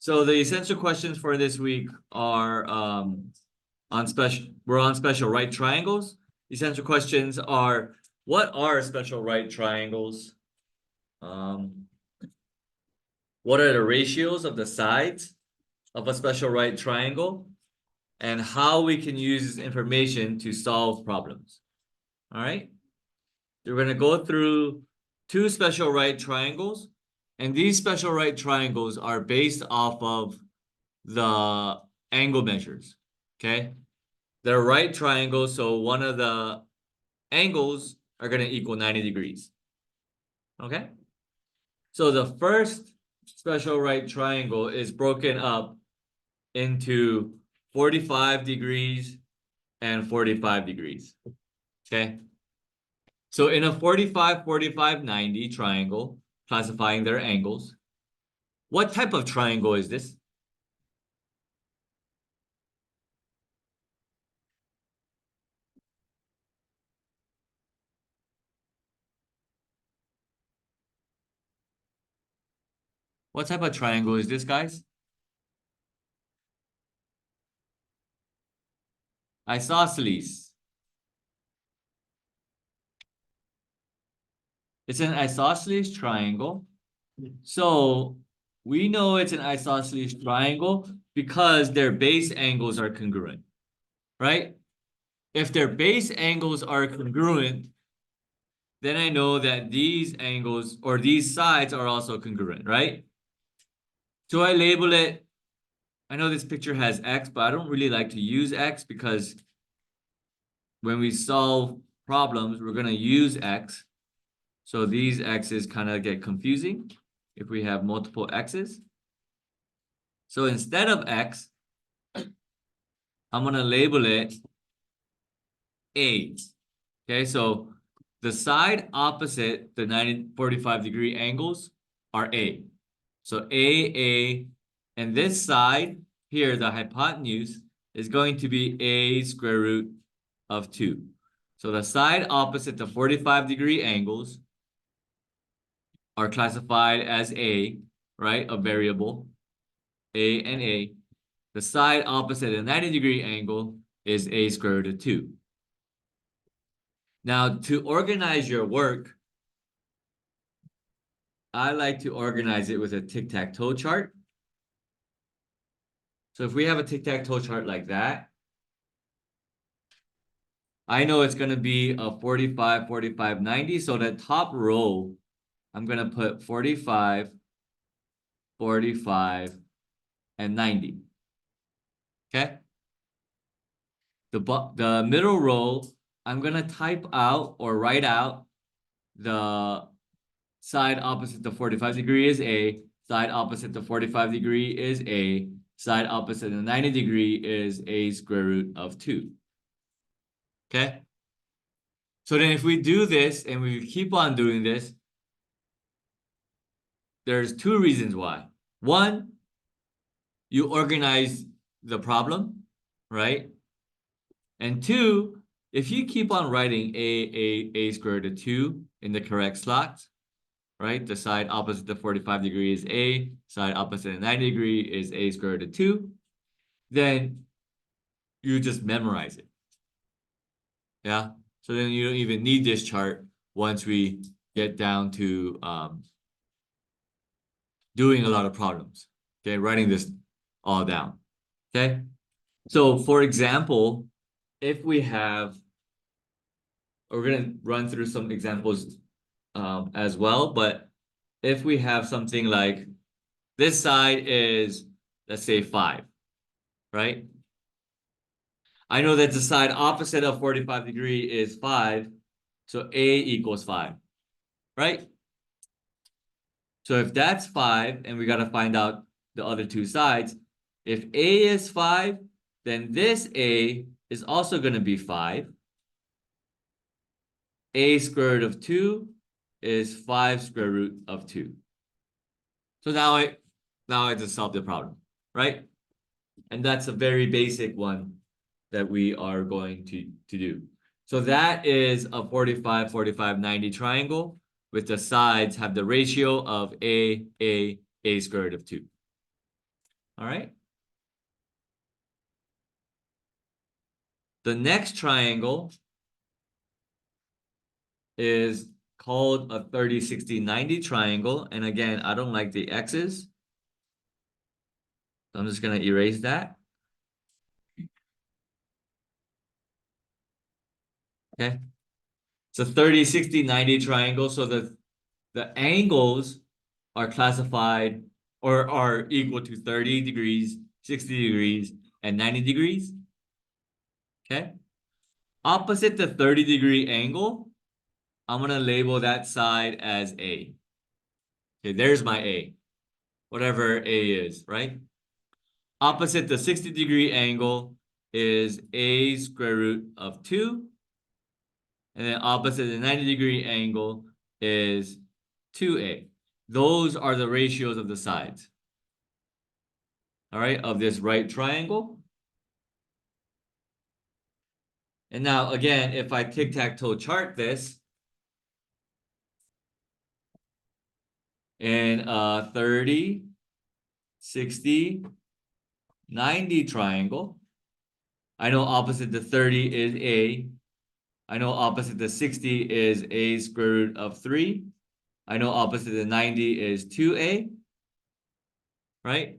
So the essential questions for this week are we're on special right triangles. Essential questions are, what are special right triangles? What are the ratios of the sides of a special right triangle? And how we can use this information to solve problems. All right. We're going to go through two special right triangles. And these special right triangles are based off of the angle measures. Okay. They're right triangles, so one of the angles are going to equal 90 degrees. Okay. So the first special right triangle is broken up into 45 degrees and 45 degrees. Okay. So in a 45, 45, 90 triangle, classifying their angles, what type of triangle is this? What type of triangle is this, guys? Isosceles. It's an isosceles triangle. So we know it's an isosceles triangle because their base angles are congruent, right? If their base angles are congruent, then I know that these angles or these sides are also congruent, right? So I label it, I know this picture has X, but I don't really like to use X because when we solve problems, we're going to use X. So these X's kind of get confusing if we have multiple X's. So instead of X, I'm going to label it A. Okay, so the side opposite the 45 degree angles are A. So A, and this side here, the hypotenuse, is going to be A square root of 2. So the side opposite the 45 degree angles are classified as A, right? A variable, A and A. The side opposite a 90 degree angle is A square root of 2. Now, to organize your work, I like to organize it with a tic-tac-toe chart. So if we have a tic-tac-toe chart like that, I know it's going to be a 45, 45, 90. So the top row, I'm going to put 45, 45, and 90. Okay? The middle row, I'm going to type out or write out the side opposite the 45 degree is A, side opposite the 45 degree is A, side opposite the 90 degree is A square root of 2. Okay? So then if we do this and we keep on doing this, there's two reasons why. One, you organize the problem, right? And two, if you keep on writing A squared root of 2 in the correct slots, right? The side opposite the 45 degree is A, side opposite the 90 degree is A squared root of 2, then you just memorize it. Yeah? So then you don't even need this chart once we get down to doing a lot of problems. Okay, writing this all down. Okay, so for example, if we have, we're gonna run through some examples as well, but if we have something like this side is, let's say 5, right? I know that the side opposite of 45 degree is 5, so A equals 5, right? So if that's 5, and we got to find out the other two sides, if A is 5, then this A is also going to be 5. A square root of 2 is 5 square root of 2. So now I just solved the problem, right? And that's a very basic one that we are going to do. So that is a 45, 45, 90 triangle with the sides have the ratio of A square root of 2. All right. The next triangle is called a 30, 60, 90 triangle. And again, I don't like the X's. So I'm just gonna erase that. Okay. It's a 30, 60, 90 triangle. So the angles are classified or are equal to 30 degrees, 60 degrees, and 90 degrees. Okay. Opposite the 30-degree angle, I'm gonna label that side as A. Okay, there's my A. Whatever A is, right? Opposite the 60-degree angle is A square root of 2. And then opposite the 90-degree angle is 2A. Those are the ratios of the sides. All right, of this right triangle. And now again, if I tic-tac-toe chart this in a 30, 60, 90 triangle, I know opposite the 30 is A. I know opposite the 60 is A square root of 3. I know opposite the 90 is 2A, right?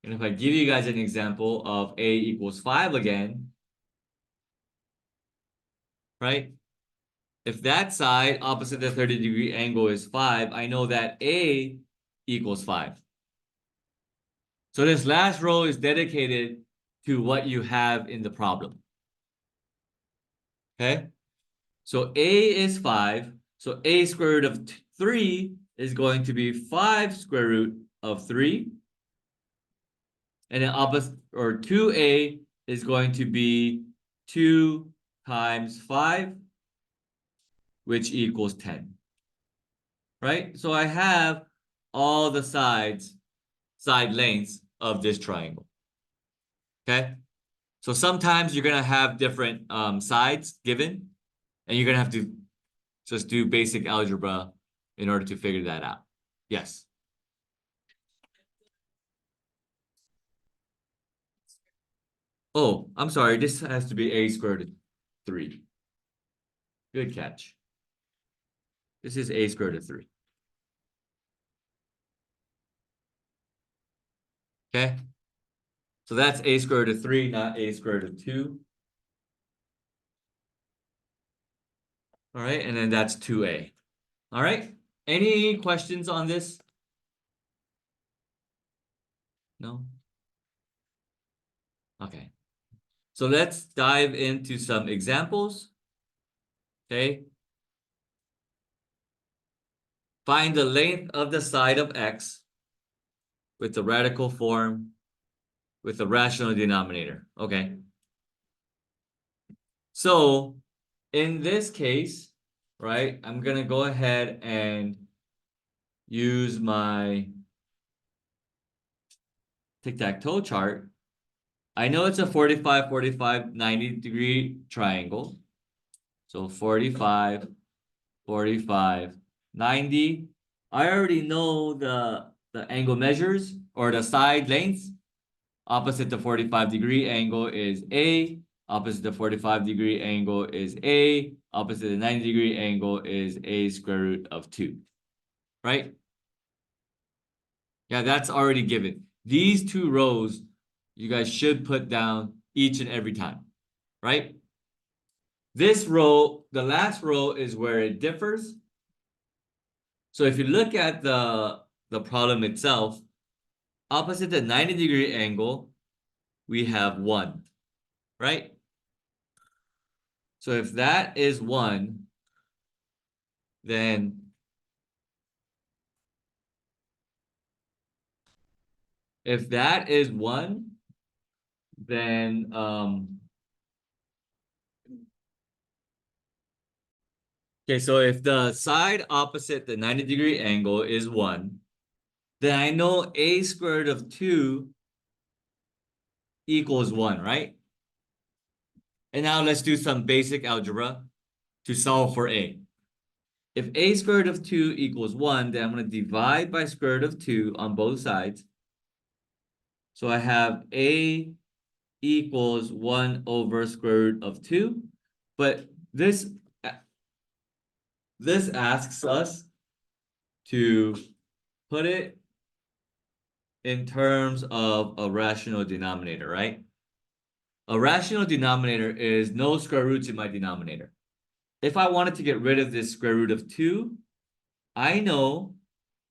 And if I give you guys an example of A equals 5 again, right? If that side opposite the 30-degree angle is 5, I know that A equals 5. So this last row is dedicated to what you have in the problem. Okay? So A is 5. So A square root of 3 is going to be 5 square root of 3. And then opposite, or 2A is going to be 2 times 5, which equals 10. Right? So I have all the side lengths of this triangle. Okay? So sometimes you're gonna have different sides given, and you're gonna have to just do basic algebra in order to figure that out. Yes. Oh, I'm sorry. This has to be A squared root of 3. Good catch. This is A squared root of 3. Okay. So that's A squared root of 3, not A squared root of 2. All right, and then that's 2A. All right. Any questions on this? No? Okay. So let's dive into some examples. Okay. Find the length of the side of X with the radical form with the rational denominator. Okay. So in this case, right, I'm gonna go ahead and use my tic-tac-toe chart. I know it's a 45, 45, 90-degree triangle. So 45, 45, 90. I already know the angle measures or the side lengths. Opposite the 45-degree angle is A. Opposite the 45-degree angle is A. Opposite the 90-degree angle is A square root of 2. Right? Yeah, that's already given. These two rows, you guys should put down each and every time. Right? This row, the last row is where it differs. So if you look at the problem itself, opposite the 90-degree angle, we have 1, right? So if that is 1, then if that is 1, then okay, so if the side opposite the 90-degree angle is 1, then I know A squared of 2 equals 1, right? And now let's do some basic algebra to solve for A. If A squared of 2 equals 1, then I'm going to divide by square root of 2 on both sides. So I have a equals 1 over square root of 2. But this asks us to put it in terms of a rational denominator, right? A rational denominator is no square roots in my denominator. If I wanted to get rid of this square root of 2, I know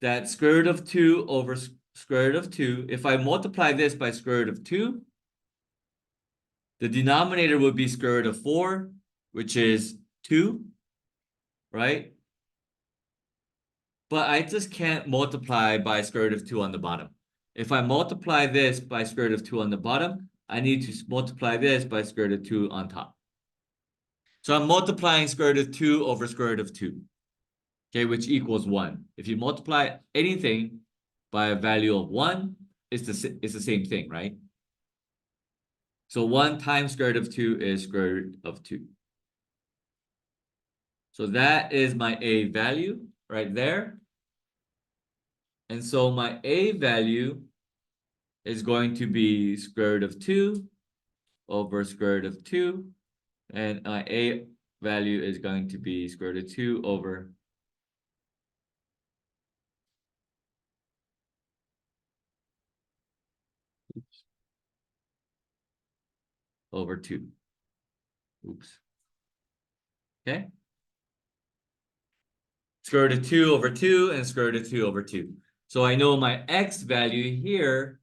that square root of 2 over square root of 2, if I multiply this by square root of 2, the denominator would be square root of 4, which is 2, right? But I just can't multiply by square root of 2 on the bottom. If I multiply this by square root of 2 on the bottom, I need to multiply this by square root of 2 on top. So I'm multiplying square root of 2 over square root of 2, okay, which equals 1. If you multiply anything by a value of 1, it's the same thing, right? So 1 times square root of 2 is square root of 2. So that is my A value right there. And so my A value is going to be square root of 2 over square root of 2. And my A value is going to be square root of 2 over over 2. Oops. Okay. Square root of 2 over 2 and square root of 2 over 2. So I know my X value here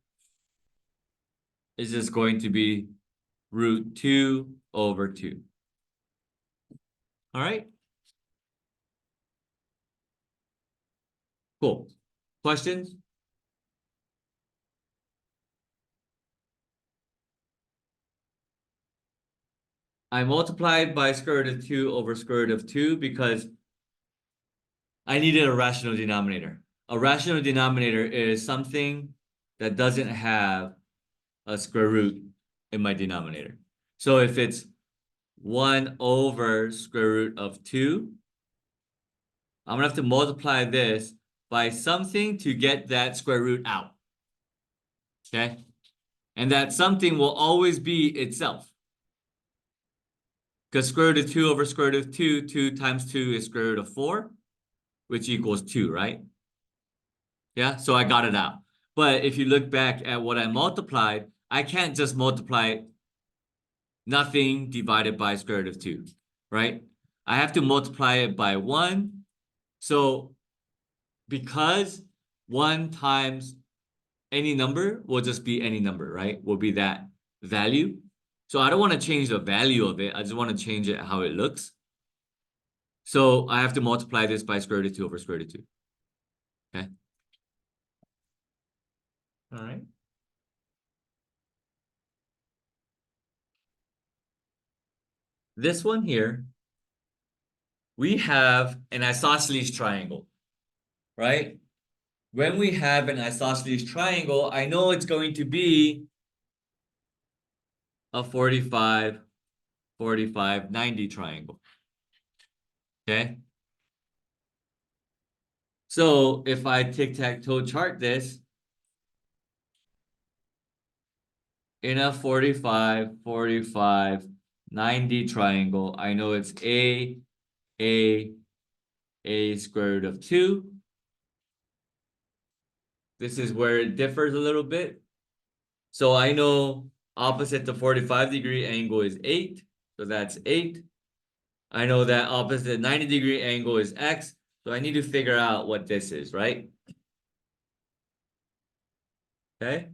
is just going to be root 2 over 2. All right. Cool. Questions? I multiplied by square root of 2 over square root of 2 because I needed a rational denominator. A rational denominator is something that doesn't have a square root in my denominator. So if it's 1 over square root of 2, I'm gonna have to multiply this by something to get that square root out. Okay? And that something will always be itself. Because square root of 2 over square root of 2, 2 times 2 is square root of 4, which equals 2, right? Yeah, so I got it out. But if you look back at what I multiplied, I can't just multiply nothing divided by square root of 2, right? I have to multiply it by 1. So because 1 times any number will just be any number, right? Will be that value. So I don't want to change the value of it. I just want to change it how it looks. So I have to multiply this by square root of 2 over square root of 2. Okay. All right. This one here, we have an isosceles triangle, right? When we have an isosceles triangle, I know it's going to be a 45, 45, 90 triangle. Okay. So if I tic-tac-toe chart this, in a 45, 45, 90 triangle, I know it's a square root of 2. This is where it differs a little bit. So I know opposite the 45-degree angle is 8. So that's 8. I know that opposite 90-degree angle is x. So I need to figure out what this is, right? Okay.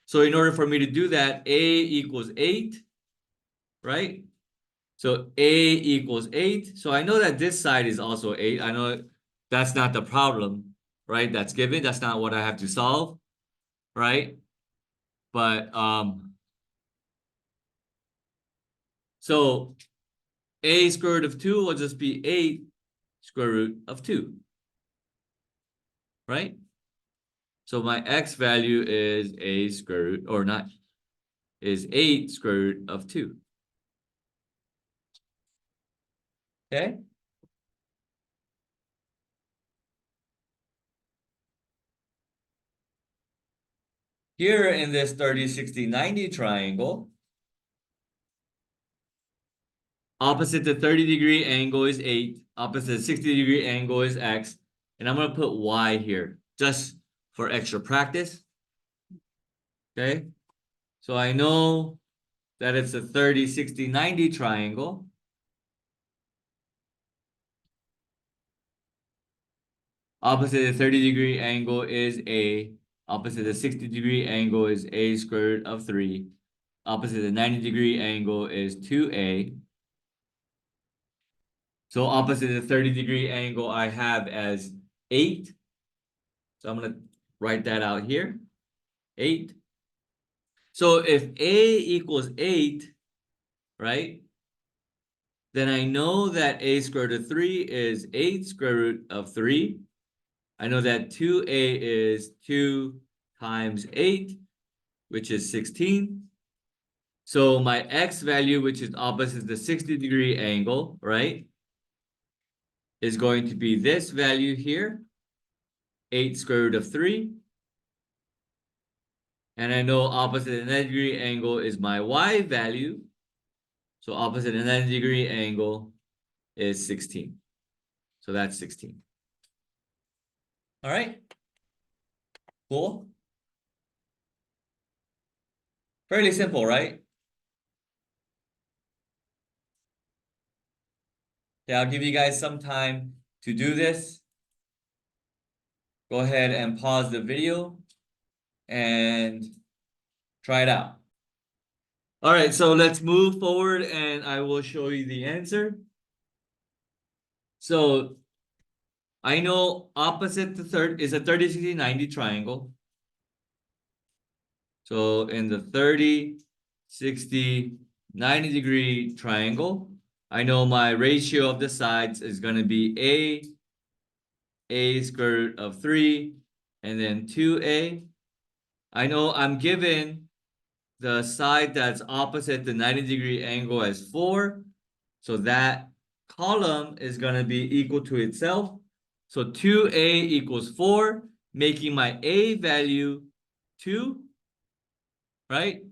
So in order for me to do that, a equals 8, right? So a equals 8. So I know that this side is also 8. I know that's not the problem, right? That's given. That's not what I have to solve, right? But so a square root of 2 will just be 8 square root of 2, right? So my x value is a square root, or not, is 8 square root of 2. Okay? Here in this 30, 60, 90 triangle, opposite the 30-degree angle is 8. Opposite the 60-degree angle is x. And I'm going to put y here just for extra practice. Okay? So I know that it's a 30, 60, 90 triangle. Opposite the 30-degree angle is a. Opposite the 60-degree angle is a square root of 3. Opposite the 90-degree angle is 2a. So opposite the 30-degree angle I have as 8. So I'm going to write that out here. 8. So if a equals 8, right? Then I know that a square root of 3 is 8 square root of 3. I know that 2a is 2 times 8, which is 16. So my x value, which is opposite the 60-degree angle, right, is going to be this value here, 8 square root of 3. And I know opposite the 90-degree angle is my y value. So opposite the 90-degree angle is 16. So that's 16. All right. Cool. Fairly simple, right? Yeah, I'll give you guys some time to do this. Go ahead and pause the video and try it out. All right, so let's move forward and I will show you the answer. So I know opposite the third is a 30, 60, 90 triangle. So in the 30, 60, 90-degree triangle, I know my ratio of the sides is going to be a square root of 3, and then 2a. I know I'm given the side that's opposite the 90-degree angle as 4. So that column is going to be equal to itself. So 2a equals 4, making my a value 2, right?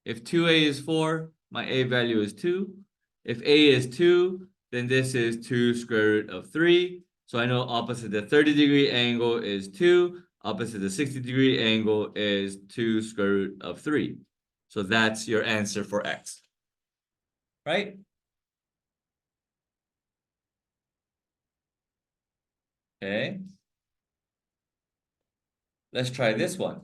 If 2a is 4, my a value is 2. If a is 2, then this is 2 square root of 3. So I know opposite the 30-degree angle is 2. Opposite the 60-degree angle is 2 square root of 3. So that's your answer for x. Right? Okay. Let's try this one.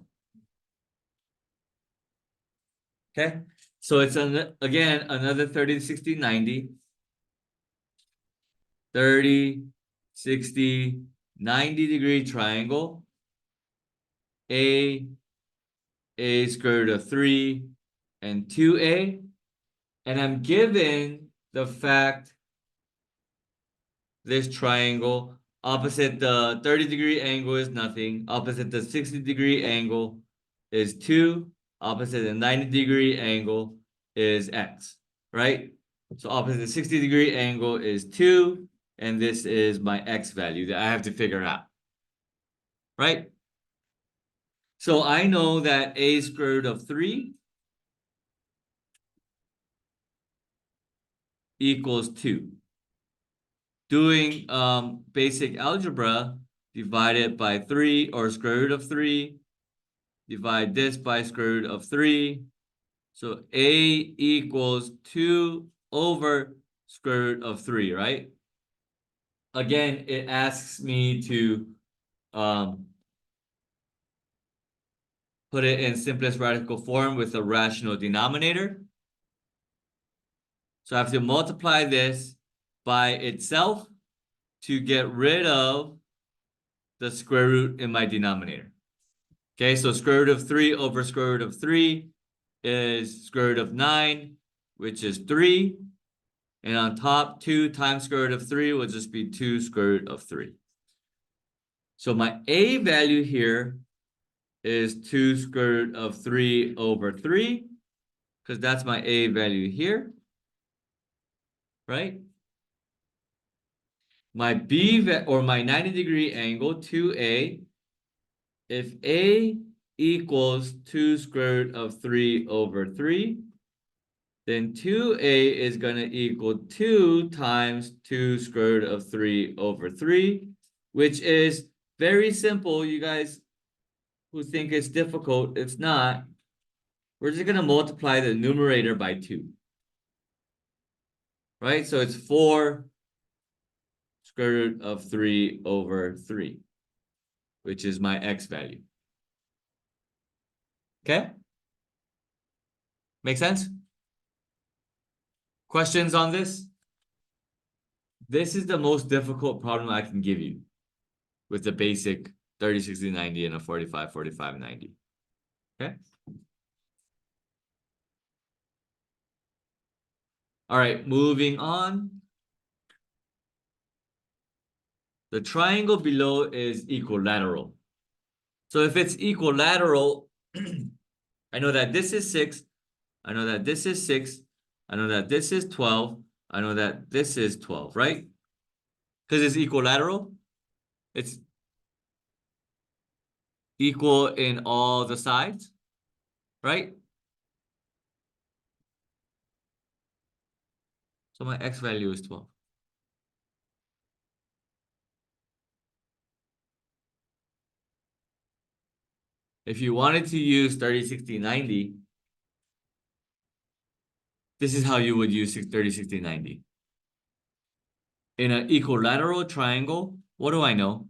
Okay. So it's again another 30, 60, 90. 30, 60, 90-degree triangle. A square root of 3, and 2a. And I'm given the fact this triangle opposite the 30-degree angle is nothing. Opposite the 60-degree angle is 2. Opposite the 90-degree angle is x, right? So opposite the 60-degree angle is 2. And this is my x value that I have to figure out, right? So I know that a square root of 3 equals 2. Doing basic algebra, divide it by 3 or square root of 3. Divide this by square root of 3. So a equals 2 over square root of 3, right? Again, it asks me to put it in simplest radical form with a rational denominator. So I have to multiply this by itself to get rid of the square root in my denominator. Okay, so square root of 3 over square root of 3 is square root of 9, which is 3. And on top, 2 times square root of 3 will just be 2 square root of 3. So my a value here is 2 square root of 3 over 3, because that's my a value here, right? My b or my 90-degree angle, 2a, if a equals 2 square root of 3 over 3. Then 2a is going to equal 2 times 2 square root of 3 over 3, which is very simple. You guys who think it's difficult, it's not. We're just going to multiply the numerator by 2. Right? So it's 4 square root of 3 over 3, which is my x value. Okay? Make sense? Questions on this? This is the most difficult problem I can give you with the basic 30, 60, 90 and a 45, 45, 90. Okay? All right, moving on. The triangle below is equilateral. So if it's equilateral, I know that this is 6. I know that this is 6. I know that this is 12. I know that this is 12, right? Because it's equilateral. It's equal in all the sides, right? So my x value is 12. If you wanted to use 30, 60, 90, this is how you would use 30, 60, 90. In an equilateral triangle, what do I know?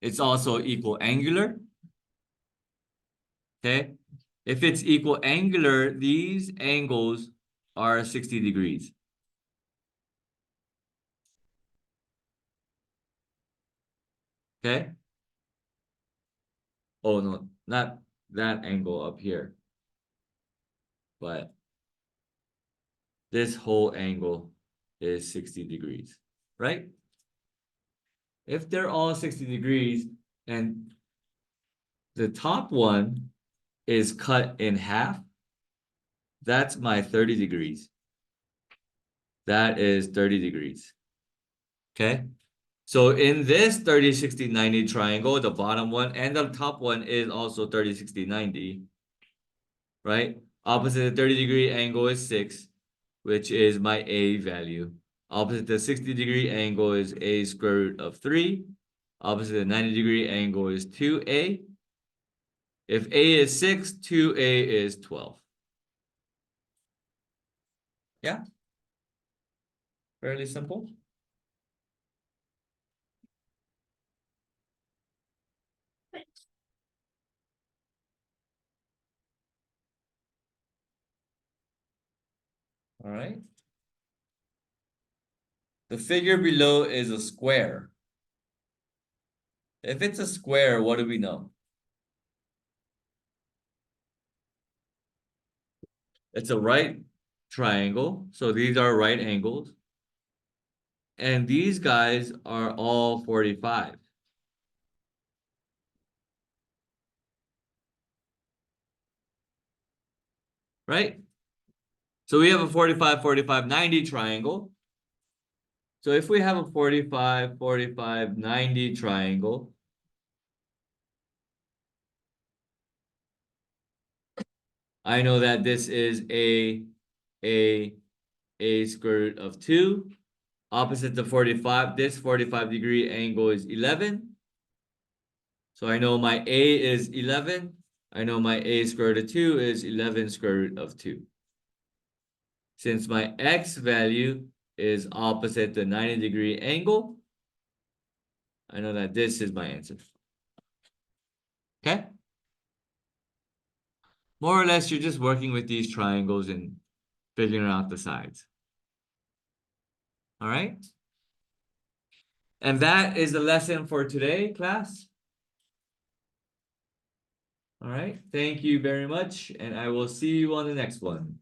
It's also equal angular. Okay. If it's equal angular, these angles are 60 degrees. Okay. Oh, no, not that angle up here, but this whole angle is 60 degrees, right? If they're all 60 degrees and the top one is cut in half, that's my 30 degrees. That is 30 degrees. Okay. So in this 30, 60, 90 triangle, the bottom one and the top one is also 30, 60, 90. Right? Opposite the 30-degree angle is 6, which is my A value. Opposite the 60-degree angle is A square root of 3. Opposite the 90-degree angle is 2A. If A is 6, 2A is 12. Yeah? Fairly simple. All right. The figure below is a square. If it's a square, what do we know? It's a right triangle. So these are right angles. And these guys are all 45. Right? So we have a 45, 45, 90 triangle. So if we have a 45, 45, 90 triangle, I know that this is a square root of 2. Opposite the 45, this 45-degree angle is 11. So I know my A is 11. I know my A square root of 2 is 11 square root of 2. Since my X value is opposite the 90-degree angle, I know that this is my answer. Okay? More or less, you're just working with these triangles and figuring out the sides. All right? And that is the lesson for today, class. All right. Thank you very much, and I will see you on the next one.